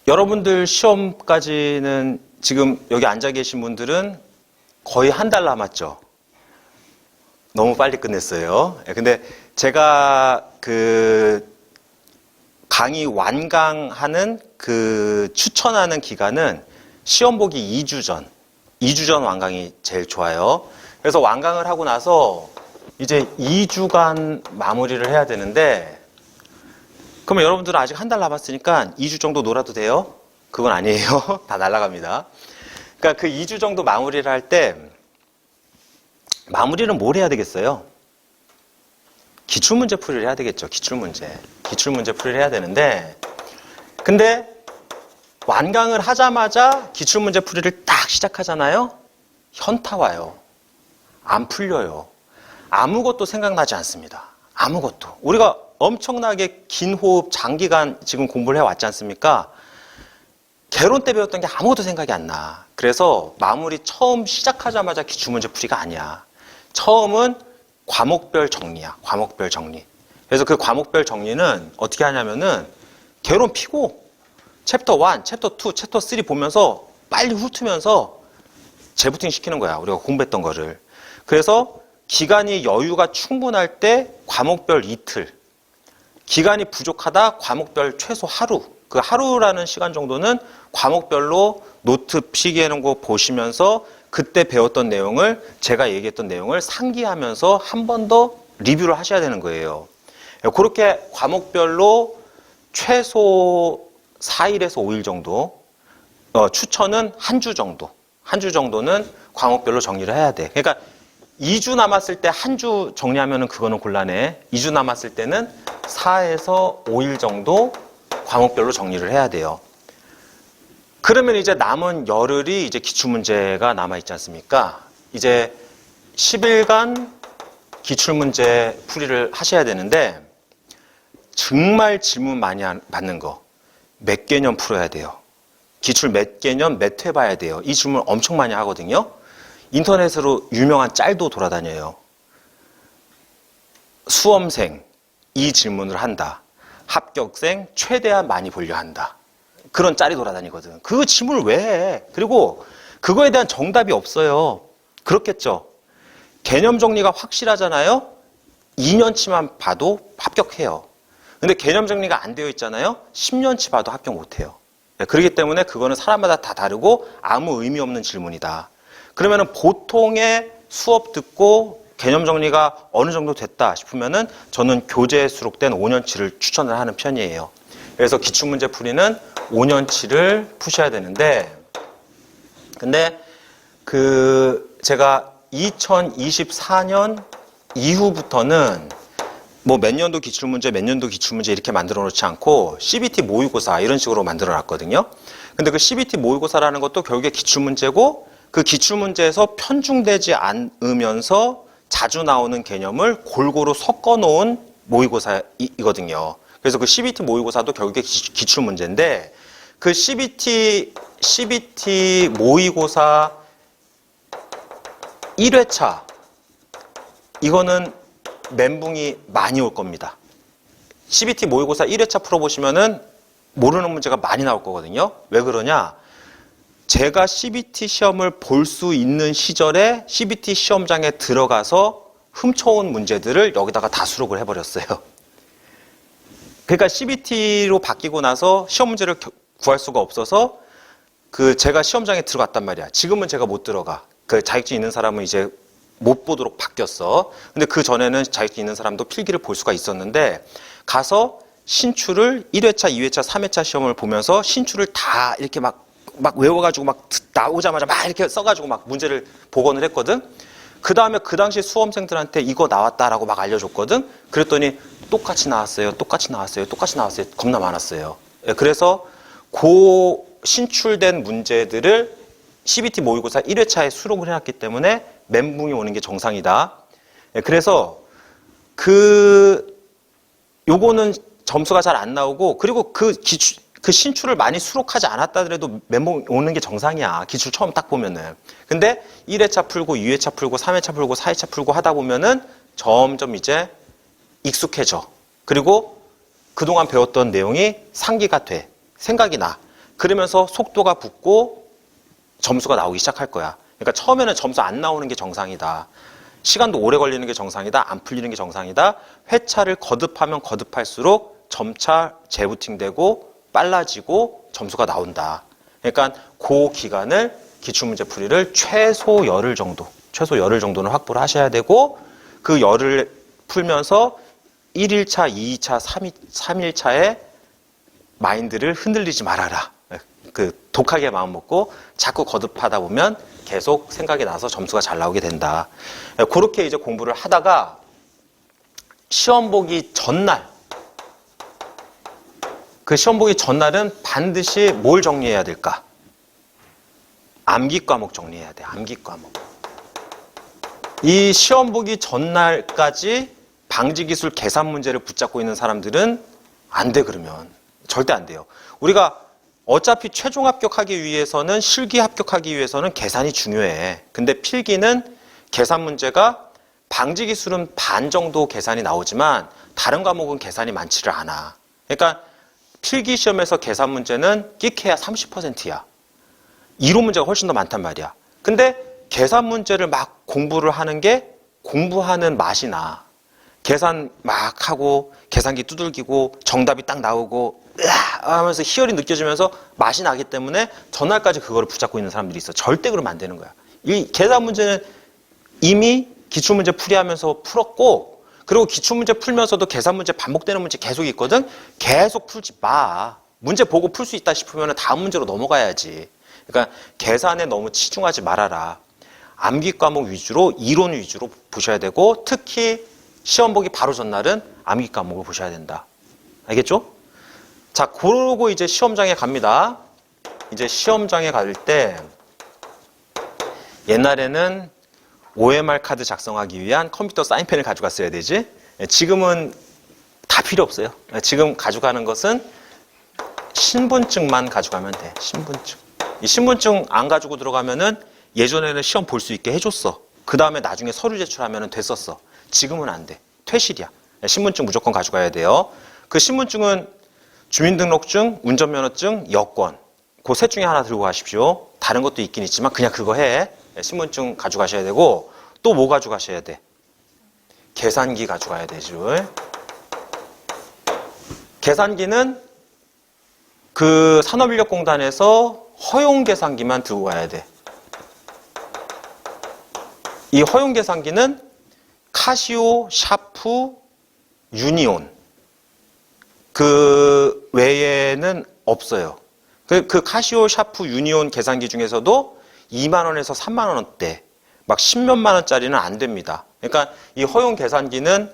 여러분들 시험까지는 지금 여기 앉아 계신 분들은 거의 한 달 남았죠. 너무 빨리 끝냈어요. 근데 제가 그 강의 완강하는 그 추천하는 기간은 시험 보기 2주 전. 2주 전 완강이 제일 좋아요. 그래서 완강을 하고 나서 이제 2주간 마무리를 해야 되는데, 그러면 여러분들은 아직 한 달 남았으니까 2주 정도 놀아도 돼요? 그건 아니에요. 다 날아갑니다. 그러니까 그 2주 정도 마무리를 할 때, 마무리는 뭘 해야 되겠어요? 기출문제 풀이를 해야 되겠죠. 기출문제 풀이를 해야 되는데, 근데 완강을 하자마자 기출문제 풀이를 딱 시작하잖아요? 현타 와요. 안 풀려요. 아무것도 생각나지 않습니다. 아무것도. 우리가 엄청나게 긴 호흡, 장기간 지금 공부를 해왔지 않습니까? 개론 때 배웠던 게 아무것도 생각이 안 나. 그래서 마무리 처음 시작하자마자 기출문제 풀이가 아니야. 처음은 과목별 정리야. 과목별 정리. 그래서 그 과목별 정리는 어떻게 하냐면은 개론 피고 챕터 1, 챕터 2, 챕터 3 보면서 빨리 훑으면서 재부팅 시키는 거야. 우리가 공부했던 거를. 그래서 기간이 여유가 충분할 때 과목별 이틀, 기간이 부족하다 과목별 최소 하루. 그 하루라는 시간 정도는 과목별로 노트 필기해놓은 거 보시면서 그때 배웠던 내용을, 제가 얘기했던 내용을 상기하면서 한 번 더 리뷰를 하셔야 되는 거예요. 그렇게 과목별로 최소 4일에서 5일 정도, 추천은 한 주 정도, 한 주 정도는 과목별로 정리를 해야 돼. 그러니까 2주 남았을 때 한 주 정리하면은 그거는 곤란해. 2주 남았을 때는 4에서 5일 정도 과목별로 정리를 해야 돼요. 그러면 이제 남은 열흘이 이제 기출문제가 남아있지 않습니까? 이제 10일간 기출문제 풀이를 하셔야 되는데, 정말 질문 많이 받는 거, 몇 개념 풀어야 돼요. 기출 몇 개념, 몇 회 봐야 돼요. 이 질문 엄청 많이 하거든요. 인터넷으로 유명한 짤도 돌아다녀요. 수험생, 이 질문을 한다. 합격생, 최대한 많이 보려 한다. 그런 짤이 돌아다니거든. 그 질문을 왜 해? 그리고 그거에 대한 정답이 없어요. 그렇겠죠. 개념 정리가 확실하잖아요. 2년치만 봐도 합격해요. 근데 개념 정리가 안 되어 있잖아요. 10년치 봐도 합격 못해요. 그렇기 때문에 그거는 사람마다 다 다르고 아무 의미 없는 질문이다. 그러면은 보통의 수업 듣고 개념 정리가 어느 정도 됐다 싶으면은 저는 교재에 수록된 5년치를 추천을 하는 편이에요. 그래서 기출문제 풀이는 5년치를 푸셔야 되는데, 근데 제가 2024년 이후부터는 뭐 몇 년도 기출문제, 몇 년도 기출문제 이렇게 만들어 놓지 않고 CBT 모의고사 이런 식으로 만들어 놨거든요. 근데 그 CBT 모의고사라는 것도 결국에 기출문제고, 그 기출문제에서 편중되지 않으면서 자주 나오는 개념을 골고루 섞어 놓은 모의고사이거든요. 그래서 그 CBT 모의고사도 결국에 기출문제인데, 그 CBT 모의고사 1회차, 이거는 멘붕이 많이 올 겁니다. CBT 모의고사 1회차 풀어보시면은 모르는 문제가 많이 나올 거거든요. 왜 그러냐? 제가 CBT 시험을 볼 수 있는 시절에 CBT 시험장에 들어가서 훔쳐온 문제들을 여기다가 다 수록을 해버렸어요. 그러니까 CBT로 바뀌고 나서 시험 문제를 구할 수가 없어서 제가 시험장에 들어갔단 말이야. 지금은 제가 못 들어가. 그 자격증 있는 사람은 이제 못 보도록 바뀌었어. 근데 그 전에는 자격증 있는 사람도 필기를 볼 수가 있었는데, 가서 신출을 1회차, 2회차, 3회차 시험을 보면서 신출을 다 이렇게 막 외워가지고 막 나오자마자 막 이렇게 써가지고 막 문제를 복원을 했거든. 그 다음에 그 당시 수험생들한테 이거 나왔다라고 막 알려줬거든. 그랬더니 똑같이 나왔어요. 겁나 많았어요. 그래서 신출된 문제들을 CBT 모의고사 1회차에 수록을 해놨기 때문에 멘붕이 오는 게 정상이다. 그래서 요거는 점수가 잘 안 나오고, 그리고 그 신출을 많이 수록하지 않았다 하더라도 멘붕 오는 게 정상이야. 기출 처음 딱 보면은. 근데 1회차 풀고 2회차 풀고 3회차 풀고 4회차 풀고 하다 보면은 점점 이제 익숙해져. 그리고 그동안 배웠던 내용이 상기가 돼. 생각이 나. 그러면서 속도가 붙고 점수가 나오기 시작할 거야. 그러니까 처음에는 점수 안 나오는 게 정상이다. 시간도 오래 걸리는 게 정상이다. 안 풀리는 게 정상이다. 회차를 거듭하면 거듭할수록 점차 재부팅되고 빨라지고 점수가 나온다. 그러니까 그 기간을 기출문제풀이를 최소 열흘 정도는 확보를 하셔야 되고, 그 열흘 풀면서 1일차, 2일차, 3일차에 마인드를 흔들리지 말아라. 그 독하게 마음 먹고 자꾸 거듭하다 보면 계속 생각이 나서 점수가 잘 나오게 된다. 그렇게 이제 공부를 하다가 시험 보기 전날, 그 시험 보기 전날은 반드시 뭘 정리해야 될까? 암기 과목 정리해야 돼. 암기 과목. 이 시험 보기 전날까지 방지기술 계산 문제를 붙잡고 있는 사람들은 안 돼. 그러면 절대 안 돼요. 우리가 어차피 최종 합격하기 위해서는, 실기 합격하기 위해서는 계산이 중요해. 근데 필기는 계산 문제가 방지기술은 반 정도 계산이 나오지만 다른 과목은 계산이 많지를 않아. 그러니까 필기 시험에서 계산 문제는 끽해야 30%야. 이론 문제가 훨씬 더 많단 말이야. 근데 계산 문제를 막 공부를 하는 게 공부하는 맛이 나. 계산 막 하고 계산기 두들기고 정답이 딱 나오고 으아 하면서 희열이 느껴지면서 맛이 나기 때문에 전날까지 그거를 붙잡고 있는 사람들이 있어. 절대 그러면 안 되는 거야. 이 계산 문제는 이미 기출문제 풀이하면서 풀었고, 그리고 기출문제 풀면서도 계산 문제 반복되는 문제 계속 있거든. 계속 풀지 마. 문제 보고 풀 수 있다 싶으면 다음 문제로 넘어가야지. 그러니까 계산에 너무 치중하지 말아라. 암기 과목 위주로, 이론 위주로 보셔야 되고, 특히 시험 보기 바로 전날은 암기 과목을 보셔야 된다. 알겠죠? 자, 그러고 이제 시험장에 갑니다. 이제 시험장에 갈 때 옛날에는 OMR 카드 작성하기 위한 컴퓨터 사인펜을 가져갔어야 되지. 지금은 다 필요 없어요. 지금 가져가는 것은 신분증만 가져가면 돼. 신분증. 이 신분증 안 가지고 들어가면은 예전에는 시험 볼 수 있게 해줬어. 그 다음에 나중에 서류 제출하면 됐었어. 지금은 안 돼. 퇴실이야. 신분증 무조건 가져가야 돼요. 그 신분증은 주민등록증, 운전면허증, 여권. 그 셋 중에 하나 들고 가십시오. 다른 것도 있긴 있지만 그냥 그거 해. 신분증 가져가셔야 되고, 또 뭐 가져가셔야 돼? 계산기 가져가야 되죠. 계산기는 그 산업인력공단에서 허용 계산기만 들고 가야 돼. 이 허용 계산기는 카시오, 샤프, 유니온. 그 외에는 없어요. 그 카시오, 샤프, 유니온 계산기 중에서도 2만 원에서 3만 원대, 막 10몇만 원짜리는 안 됩니다. 그러니까 이 허용 계산기는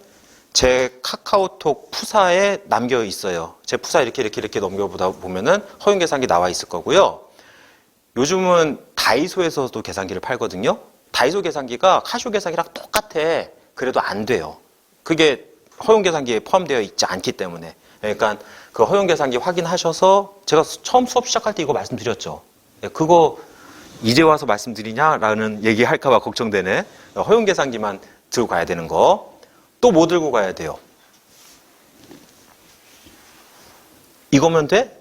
제 카카오톡 푸사에 남겨 있어요. 제 푸사 이렇게 넘겨보다 보면은 허용 계산기 나와 있을 거고요. 요즘은 다이소에서도 계산기를 팔거든요. 다이소 계산기가 카시오 계산기랑 똑같아. 그래도 안 돼요. 그게 허용 계산기에 포함되어 있지 않기 때문에. 그러니까 그 허용 계산기 확인하셔서, 제가 처음 수업 시작할 때 이거 말씀드렸죠. 그거 이제 와서 말씀드리냐라는 얘기할까봐 걱정되네. 허용 계산기만 들고 가야 되는 거. 또 뭐 들고 가야 돼요? 이거면 돼?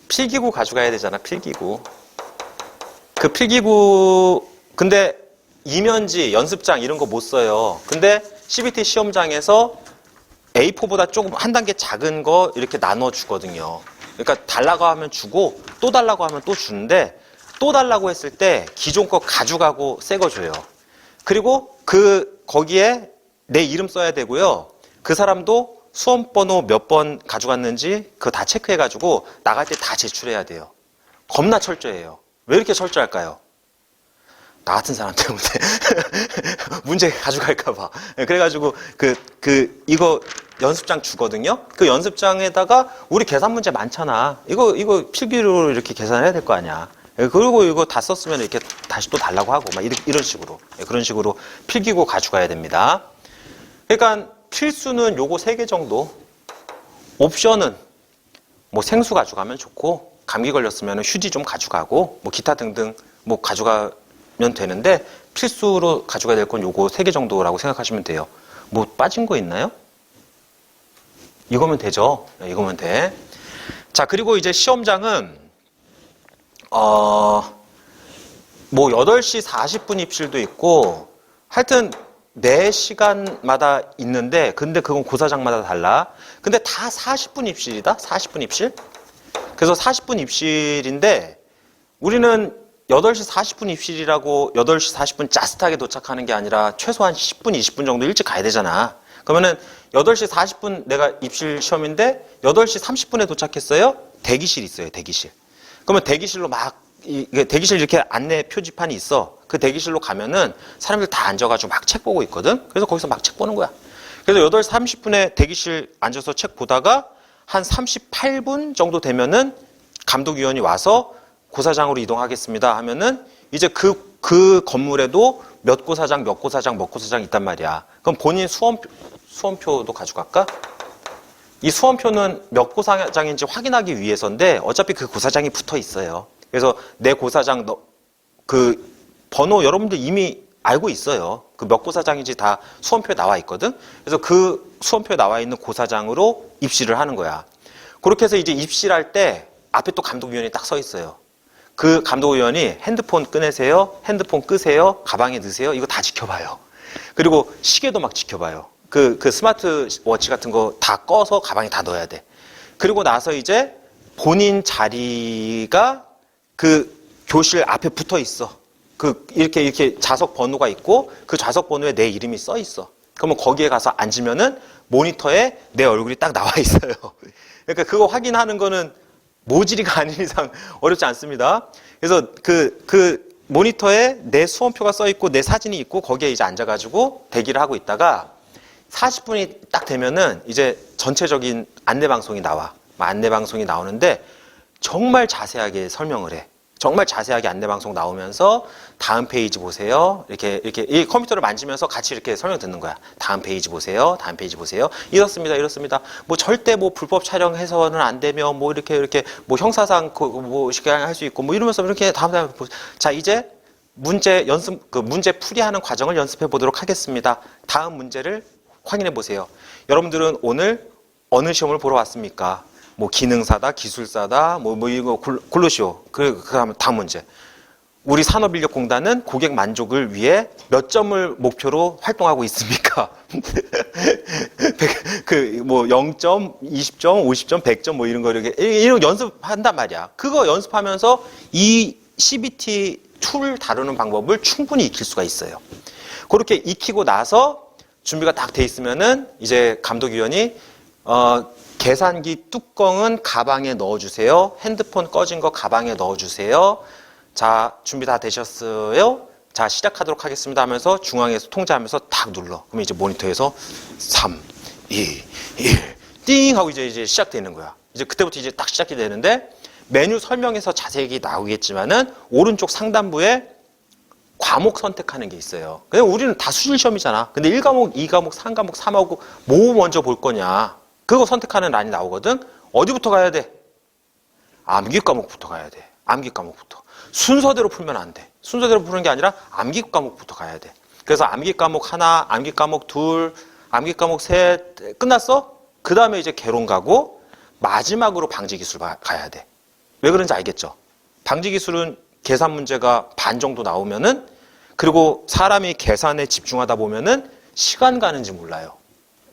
필기구 가져가야 되잖아. 필기구. 그 필기구, 근데 이면지, 연습장 이런 거 못 써요. 근데 CBT 시험장에서 A4보다 조금 한 단계 작은 거 이렇게 나눠 주거든요. 그러니까 달라고 하면 주고, 또 달라고 하면 또 주는데, 또 달라고 했을 때 기존 거 가져가고 새 거 줘요. 그리고 거기에 내 이름 써야 되고요. 그 사람도 수험번호 몇 번 가져갔는지 그거 다 체크해가지고 나갈 때 다 제출해야 돼요. 겁나 철저해요. 왜 이렇게 철저할까요? 나 같은 사람 때문에 문제 가져갈까봐. 그래가지고 이거 연습장 주거든요. 그 연습장에다가 우리 계산 문제 많잖아. 이거 필기로 이렇게 계산해야 될 거 아니야. 그리고 이거 다 썼으면 이렇게 다시 또 달라고 하고 막 이런 식으로, 그런 식으로 필기구 가져가야 됩니다. 그러니까 필수는 요거 3개 정도. 옵션은 뭐 생수 가져가면 좋고, 감기 걸렸으면 휴지 좀 가져가고, 뭐 기타 등등 뭐 가져가면 되는데, 필수로 가져가야 될 건 요거 3개 정도라고 생각하시면 돼요. 뭐 빠진 거 있나요? 이거면 되죠. 이거면 돼. 자, 그리고 이제 시험장은 뭐 8시 40분 입실도 있고 하여튼 4시간마다 있는데 근데 그건 고사장마다 달라. 근데 다 40분 입실이다. 40분 입실. 그래서 40분 입실인데 우리는 8시 40분 입실이라고 8시 40분 짜릿하게 도착하는 게 아니라 최소한 10분, 20분 정도 일찍 가야 되잖아. 그러면은 8시 40분 내가 입실 시험인데 8시 30분에 도착했어요. 대기실 있어요. 대기실. 그러면 대기실로 대기실 이렇게 안내 표지판이 있어. 그 대기실로 가면은 사람들 다 앉아가지고 막 책 보고 있거든. 그래서 거기서 막 책 보는 거야. 그래서 8시 30분에 대기실 앉아서 책 보다가 한 38분 정도 되면은 감독위원이 와서 고사장으로 이동하겠습니다 하면은 이제 그 건물에도 몇 고사장, 몇 고사장, 몇 고사장 있단 말이야. 그럼 본인 수험표도 가져갈까? 이 수험표는 몇 고사장인지 확인하기 위해서인데 어차피 그 고사장이 붙어 있어요. 그래서 내 고사장 그 번호 여러분들 이미 알고 있어요. 그 몇 고사장인지 다 수험표에 나와 있거든. 그래서 그 수험표에 나와 있는 고사장으로 입실을 하는 거야. 그렇게 해서 이제 입실할 때 앞에 또 감독위원이 딱 서 있어요. 그 감독위원이 핸드폰 꺼내세요, 핸드폰 끄세요, 가방에 넣으세요. 이거 다 지켜봐요. 그리고 시계도 막 지켜봐요. 그 스마트워치 같은 거 다 꺼서 가방에 다 넣어야 돼. 그리고 나서 이제 본인 자리가 그 교실 앞에 붙어 있어. 이렇게 좌석 번호가 있고 그 좌석 번호에 내 이름이 써 있어. 그러면 거기에 가서 앉으면은 모니터에 내 얼굴이 딱 나와 있어요. 그러니까 그거 확인하는 거는 모질이가 아닌 이상 어렵지 않습니다. 그래서 그 모니터에 내 수험표가 써 있고 내 사진이 있고 거기에 이제 앉아가지고 대기를 하고 있다가 40분이 딱 되면은 이제 전체적인 안내방송이 나와. 안내방송이 나오는데 정말 자세하게 설명을 해. 정말 자세하게 안내방송 나오면서 다음 페이지 보세요. 이렇게 이 컴퓨터를 만지면서 같이 이렇게 설명 듣는 거야. 다음 페이지 보세요. 다음 페이지 보세요. 이렇습니다. 뭐 절대 뭐 불법 촬영해서는 안 되며 뭐 이렇게 뭐 형사상 뭐 시간할 수 있고 뭐 이러면서 이렇게 다음 자 이제 문제 연습 문제 풀이하는 과정을 연습해 보도록 하겠습니다. 다음 문제를 확인해 보세요. 여러분들은 오늘 어느 시험을 보러 왔습니까? 뭐 기능사다, 기술사다, 뭐 이거 골로시오. 그다음 다음 문제. 우리 산업인력공단은 고객 만족을 위해 몇 점을 목표로 활동하고 있습니까? 뭐 0점, 20점, 50점, 100점 뭐 이런 거 이런 연습한단 말이야. 그거 연습하면서 이 CBT 툴 다루는 방법을 충분히 익힐 수가 있어요. 그렇게 익히고 나서 준비가 딱 돼 있으면은 이제 감독위원이 계산기 뚜껑은 가방에 넣어주세요. 핸드폰 꺼진 거 가방에 넣어주세요. 자, 준비 다 되셨어요? 자, 시작하도록 하겠습니다 하면서 중앙에서 통제하면서 탁 눌러. 그러면 이제 모니터에서 3, 2, 1, 띵 하고 이제 시작되는 거야. 이제 그때부터 이제 딱 시작이 되는데 메뉴 설명에서 자세히 나오겠지만은 오른쪽 상단부에 과목 선택하는 게 있어요. 그냥 우리는 다 수질 시험이잖아. 근데 1과목, 2과목, 3과목, 3과목 뭐 먼저 볼 거냐. 그거 선택하는 란이 나오거든. 어디부터 가야 돼? 암기 과목부터 가야 돼. 암기 과목부터. 순서대로 풀면 안 돼. 순서대로 푸는 게 아니라 암기 과목부터 가야 돼. 그래서 암기 과목 하나, 암기 과목 둘, 암기 과목 셋 끝났어? 그 다음에 이제 개론 가고 마지막으로 방지 기술 가야 돼. 왜 그런지 알겠죠? 방지 기술은 계산 문제가 반 정도 나오면은 그리고 사람이 계산에 집중하다 보면은 시간 가는지 몰라요.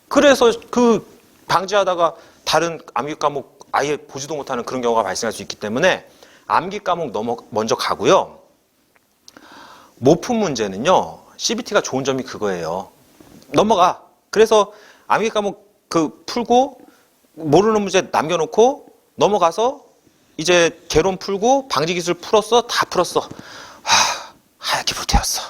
그래서 그 방지하다가 다른 암기 과목 아예 보지도 못하는 그런 경우가 발생할 수 있기 때문에 암기 과목 먼저 가고요. 모품 문제는요. CBT가 좋은 점이 그거예요. 넘어가. 그래서 암기 과목 풀고 모르는 문제 남겨놓고 넘어가서 이제 개론 풀고 방지 기술 풀었어. 다 풀었어. 하얗게 불태웠어.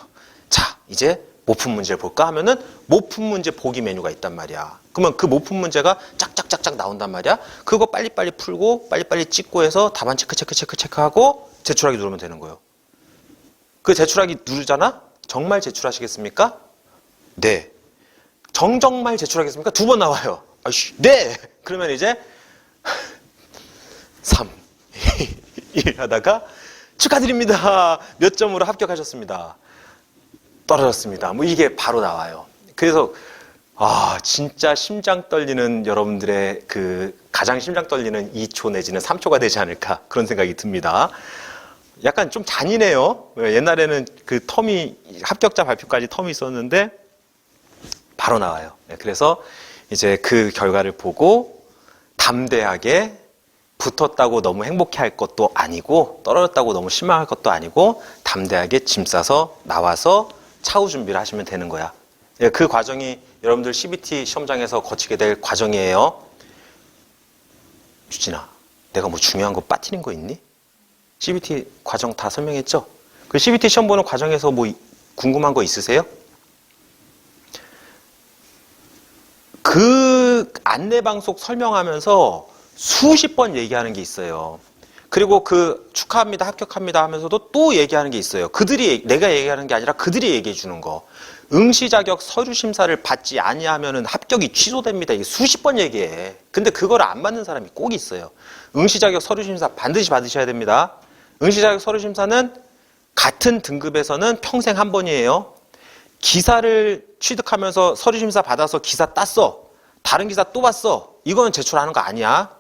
자, 이제 모품 문제를 볼까 하면은 모품 문제 보기 메뉴가 있단 말이야. 그러면 그 모품 문제가 짝짝짝짝 나온단 말이야. 그거 빨리빨리 풀고 빨리빨리 찍고 해서 답안 체크하고 제출하기 누르면 되는 거예요. 그 제출하기 누르잖아? 정말 제출하시겠습니까? 네. 정말 제출하겠습니까? 2번 나와요. 아이씨, 네! 그러면 이제 3, 1 하다가 축하드립니다. 몇 점으로 합격하셨습니다. 떨어졌습니다. 뭐 이게 바로 나와요. 그래서 진짜 심장 떨리는 여러분들의 가장 심장 떨리는 2초 내지는 3초가 되지 않을까 그런 생각이 듭니다. 약간 좀 잔인해요. 옛날에는 그 텀이, 합격자 발표까지 텀이 있었는데, 바로 나와요. 그래서 이제 그 결과를 보고, 담대하게 붙었다고 너무 행복해 할 것도 아니고, 떨어졌다고 너무 실망할 것도 아니고, 담대하게 짐 싸서 나와서 차후 준비를 하시면 되는 거야. 그 과정이 여러분들 CBT 시험장에서 거치게 될 과정이에요. 주진아, 내가 뭐 중요한 거 빠뜨린 거 있니? CBT 과정 다 설명했죠? 그 CBT 시험 보는 과정에서 뭐 궁금한 거 있으세요? 그 안내방송 설명하면서 수십 번 얘기하는 게 있어요. 그리고 그 축하합니다, 합격합니다 하면서도 또 얘기하는 게 있어요. 내가 얘기하는 게 아니라 그들이 얘기해 주는 거. 응시 자격 서류 심사를 받지 아니하면은 합격이 취소됩니다. 이게 수십 번 얘기해. 근데 그걸 안 받는 사람이 꼭 있어요. 응시 자격 서류 심사 반드시 받으셔야 됩니다. 응시 자격 서류 심사는 같은 등급에서는 평생 한 번이에요. 기사를 취득하면서 서류 심사 받아서 기사 땄어. 다른 기사 또 봤어. 이거는 제출하는 거 아니야.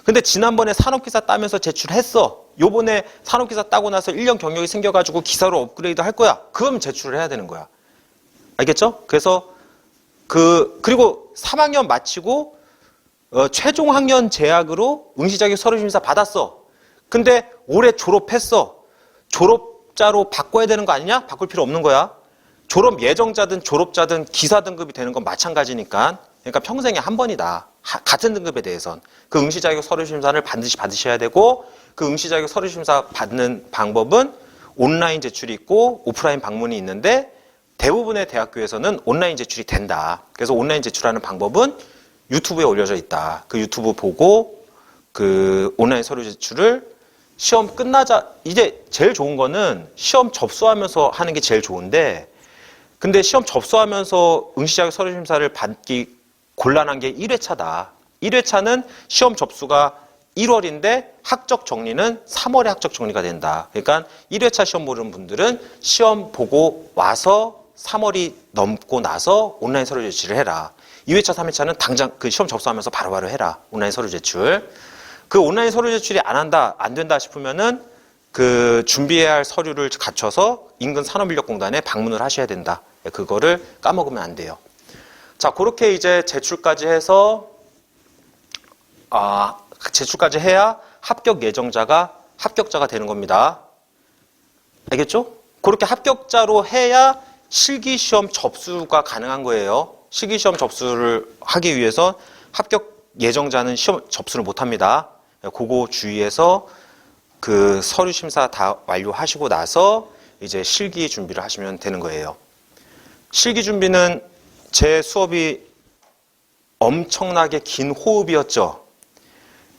근데 지난번에 산업기사 따면서 제출했어. 요번에 산업기사 따고 나서 1년 경력이 생겨가지고 기사로 업그레이드 할 거야. 그럼 제출을 해야 되는 거야. 알겠죠? 그래서 그리고 3학년 마치고 최종 학년 제약으로 응시 자격 서류 심사 받았어. 근데 올해 졸업했어. 졸업자로 바꿔야 되는 거 아니냐? 바꿀 필요 없는 거야. 졸업 예정자든 졸업자든 기사 등급이 되는 건 마찬가지니까. 그러니까 평생에 한 번이다. 같은 등급에 대해선. 그 응시 자격 서류 심사를 반드시 받으셔야 되고, 그 응시 자격 서류 심사 받는 방법은 온라인 제출이 있고 오프라인 방문이 있는데, 대부분의 대학교에서는 온라인 제출이 된다. 그래서 온라인 제출하는 방법은 유튜브에 올려져 있다. 그 유튜브 보고 그 온라인 서류 제출을 시험 끝나자, 이제 제일 좋은 거는 시험 접수하면서 하는 게 제일 좋은데, 근데 시험 접수하면서 응시 자격 서류 심사를 받기 곤란한 게 1회차다. 1회차는 시험 접수가 1월인데 학적 정리는 3월에 학적 정리가 된다. 그러니까 1회차 시험 보는 분들은 시험 보고 와서 3월이 넘고 나서 온라인 서류 제출을 해라. 2회차, 3회차는 당장 그 시험 접수하면서 바로바로 해라. 온라인 서류 제출. 그 온라인 서류 제출이 안 된다 싶으면은 그 준비해야 할 서류를 갖춰서 인근 산업인력공단에 방문을 하셔야 된다. 그거를 까먹으면 안 돼요. 자, 그렇게 이제 제출까지 해서, 제출까지 해야 합격 예정자가 합격자가 되는 겁니다. 알겠죠? 그렇게 합격자로 해야 실기시험 접수가 가능한 거예요. 실기시험 접수를 하기 위해서 합격 예정자는 시험 접수를 못 합니다. 그거 주의해서 그 서류 심사 다 완료하시고 나서 이제 실기 준비를 하시면 되는 거예요. 실기 준비는 제 수업이 엄청나게 긴 호흡이었죠.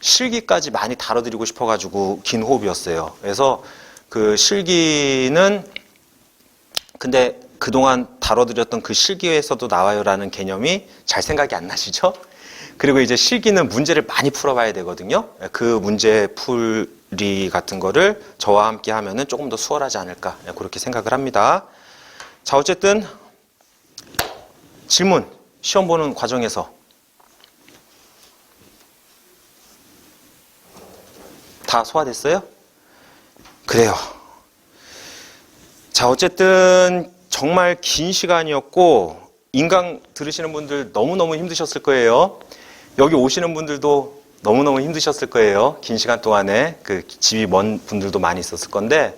실기까지 많이 다뤄드리고 싶어가지고 긴 호흡이었어요. 그래서 그 실기는 근데 그동안 다뤄드렸던 그 실기에서도 나와요라는 개념이 잘 생각이 안 나시죠? 그리고 이제 실기는 문제를 많이 풀어봐야 되거든요. 그 문제 풀이 같은 거를 저와 함께 하면은 조금 더 수월하지 않을까 그렇게 생각을 합니다. 자, 어쨌든 질문, 시험 보는 과정에서 다 소화됐어요? 그래요. 자, 어쨌든 정말 긴 시간이었고 인강 들으시는 분들 너무너무 힘드셨을 거예요. 여기 오시는 분들도 너무너무 힘드셨을 거예요. 긴 시간 동안에 그 집이 먼 분들도 많이 있었을 건데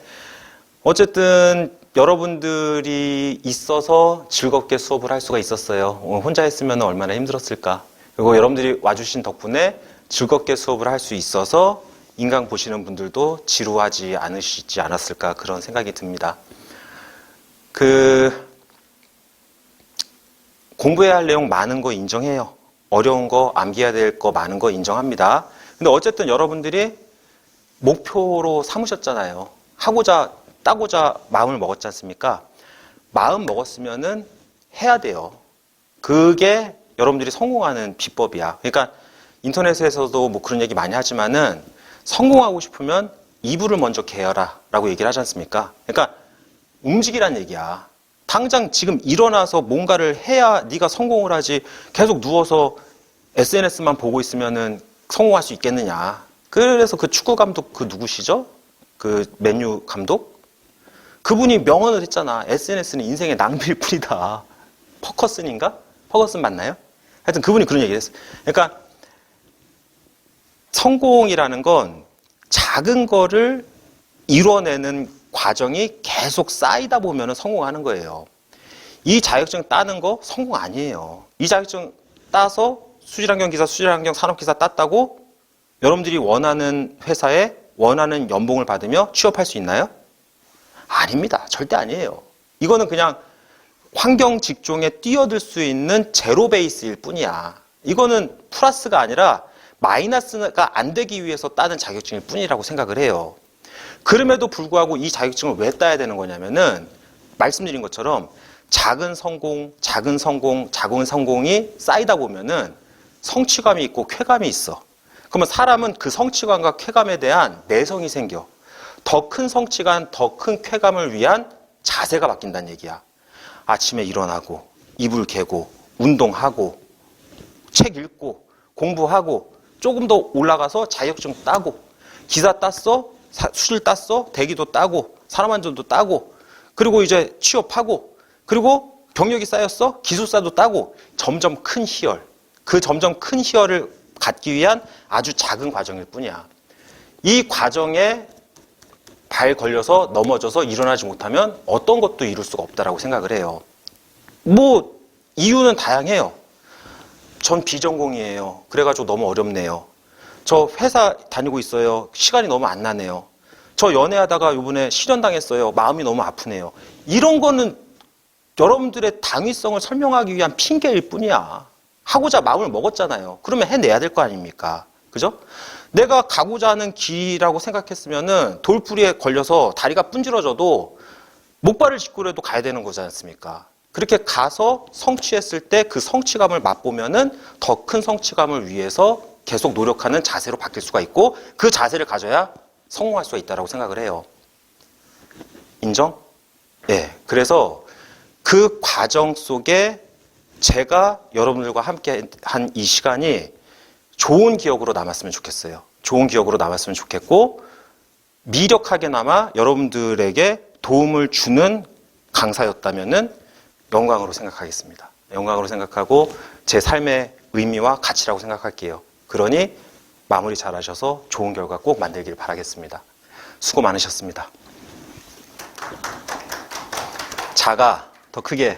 어쨌든 여러분들이 있어서 즐겁게 수업을 할 수가 있었어요. 혼자 했으면 얼마나 힘들었을까. 그리고 여러분들이 와주신 덕분에 즐겁게 수업을 할 수 있어서 인강 보시는 분들도 지루하지 않으시지 않았을까 그런 생각이 듭니다. 공부해야 할 내용 많은 거 인정해요. 어려운 거, 암기해야 될 거 많은 거 인정합니다. 근데 어쨌든 여러분들이 목표로 삼으셨잖아요. 따고자 마음을 먹었지 않습니까? 마음 먹었으면은 해야 돼요. 그게 여러분들이 성공하는 비법이야. 그러니까 인터넷에서도 뭐 그런 얘기 많이 하지만은 성공하고 싶으면 이불을 먼저 개어라 라고 얘기를 하지 않습니까? 그러니까 움직이란 얘기야. 당장 지금 일어나서 뭔가를 해야 네가 성공을 하지 계속 누워서 SNS만 보고 있으면은 성공할 수 있겠느냐. 그래서 그 축구 감독 그 누구시죠? 그 맨유 감독? 그분이 명언을 했잖아. SNS는 인생의 낭비일 뿐이다. 퍼커슨인가? 퍼커슨 맞나요? 하여튼 그분이 그런 얘기를 했어요. 그러니까 성공이라는 건 작은 거를 이뤄내는 과정이 계속 쌓이다 보면 성공하는 거예요. 이 자격증 따는 거 성공 아니에요. 이 자격증 따서 수질환경 기사, 수질환경 산업기사 땄다고 여러분들이 원하는 회사에 원하는 연봉을 받으며 취업할 수 있나요? 아닙니다. 절대 아니에요. 이거는 그냥 환경 직종에 뛰어들 수 있는 제로 베이스일 뿐이야. 이거는 플러스가 아니라 마이너스가 안 되기 위해서 따는 자격증일 뿐이라고 생각을 해요. 그럼에도 불구하고 이 자격증을 왜 따야 되는 거냐면은 말씀드린 것처럼 작은 성공, 작은 성공, 작은 성공이 쌓이다 보면은 성취감이 있고 쾌감이 있어. 그러면 사람은 그 성취감과 쾌감에 대한 내성이 생겨. 더 큰 성취감, 더 큰 쾌감을 위한 자세가 바뀐다는 얘기야. 아침에 일어나고, 이불 개고, 운동하고, 책 읽고, 공부하고, 조금 더 올라가서 자격증 따고, 기사 땄어, 수질 땄어, 대기도 따고, 산업안전도 따고, 그리고 이제 취업하고, 그리고 경력이 쌓였어, 기술사도 따고, 점점 큰 희열. 그 점점 큰 희열을 갖기 위한 아주 작은 과정일 뿐이야. 이 과정에 발 걸려서 넘어져서 일어나지 못하면 어떤 것도 이룰 수가 없다라고 생각을 해요. 뭐 이유는 다양해요. 전 비전공이에요. 그래가지고 너무 어렵네요. 저 회사 다니고 있어요. 시간이 너무 안 나네요. 저 연애하다가 이번에 실연당했어요. 마음이 너무 아프네요. 이런 거는 여러분들의 당위성을 설명하기 위한 핑계일 뿐이야. 하고자 마음을 먹었잖아요. 그러면 해내야 될 거 아닙니까? 그죠? 내가 가고자 하는 길이라고 생각했으면은 돌부리에 걸려서 다리가 분질러져도 목발을 짚고라도 가야 되는 거지 않습니까? 그렇게 가서 성취했을 때 그 성취감을 맛보면은 더 큰 성취감을 위해서 계속 노력하는 자세로 바뀔 수가 있고 그 자세를 가져야 성공할 수가 있다고 생각을 해요. 인정? 예. 그래서 그 과정 속에 제가 여러분들과 함께 한 이 시간이 좋은 기억으로 남았으면 좋겠어요. 좋은 기억으로 남았으면 좋겠고 미력하게나마 여러분들에게 도움을 주는 강사였다면은 영광으로 생각하겠습니다. 영광으로 생각하고 제 삶의 의미와 가치라고 생각할게요. 그러니 마무리 잘 하셔서 좋은 결과 꼭 만들길 바라겠습니다. 수고 많으셨습니다. 자가 더 크게